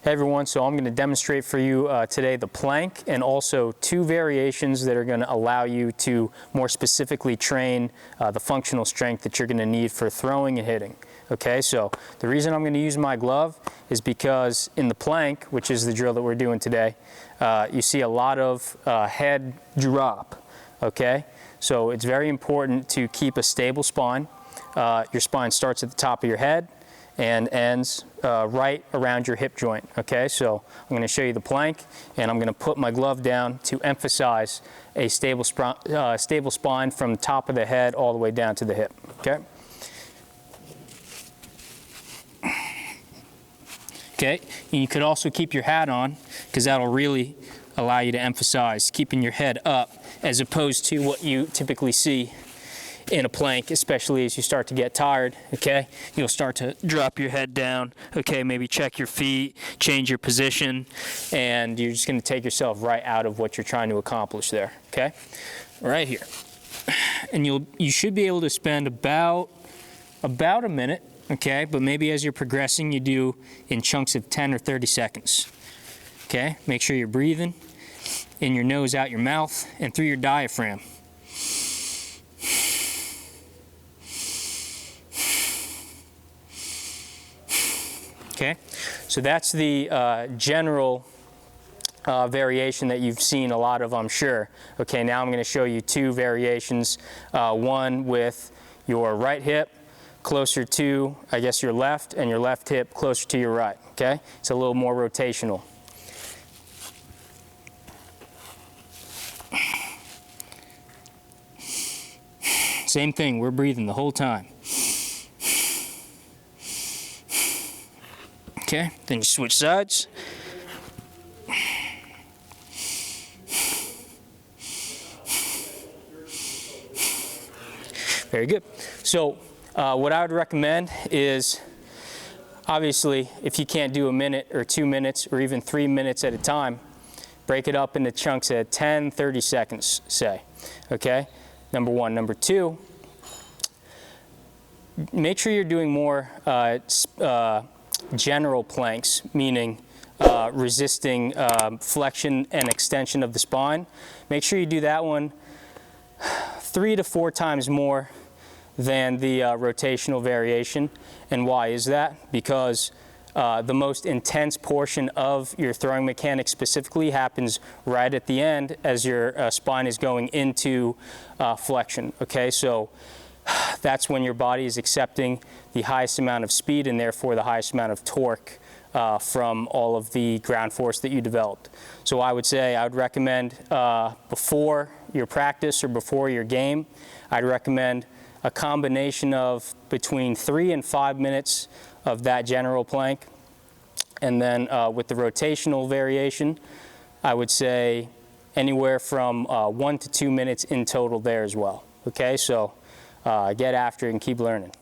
Hey everyone, so I'm going to demonstrate for you today the plank and also two variations that are going to allow you to more specifically train the functional strength that you're going to need for throwing and hitting. Okay, so the reason I'm going to use my glove is because in the plank, which is the drill that we're doing today, you see a lot of head drop. Okay, so it's very important to keep a stable spine. Your spine starts at the top of your head and ends right around your hip joint. Okay, so I'm going to show you the plank, and I'm going to put my glove down to emphasize a stable spine from the top of the head all the way down to the hip. Okay. Okay, and you could also keep your hat on because that'll really allow you to emphasize keeping your head up as opposed to what you typically see in a plank, especially as you start to get tired. Okay, you'll start to drop your head down. Okay, maybe check your feet, change your position, and you're just going to take yourself right out of what you're trying to accomplish there. Okay, right here, and you should be able to spend about a minute. Okay, but maybe as you're progressing, you do in chunks of 10 or 30 seconds. Okay, make sure you're breathing in your nose, out your mouth, and through your diaphragm. Okay, so that's the general variation that you've seen a lot of, I'm sure. Okay, now I'm going to show you two variations. One with your right hip closer to, I guess, your left, and your left hip closer to your right. Okay, it's a little more rotational. Same thing, we're breathing the whole time. Okay, then you switch sides. Very good. So what I would recommend is, obviously, if you can't do a minute or 2 minutes or even 3 minutes at a time, break it up into chunks at 10, 30 seconds, say. Okay, number one. Number two, make sure you're doing more general planks, meaning resisting flexion and extension of the spine. Make sure you do that one 3 to 4 times more than the rotational variation. And why is that? Because the most intense portion of your throwing mechanics specifically happens right at the end as your spine is going into flexion. Okay, so that's when your body is accepting the highest amount of speed and therefore the highest amount of torque from all of the ground force that you developed. So I would recommend before your practice or before your game, I'd recommend a combination of between 3 and 5 minutes of that general plank. And then with the rotational variation, I would say anywhere from 1 to 2 minutes in total there as well. Okay, so get after it and keep learning.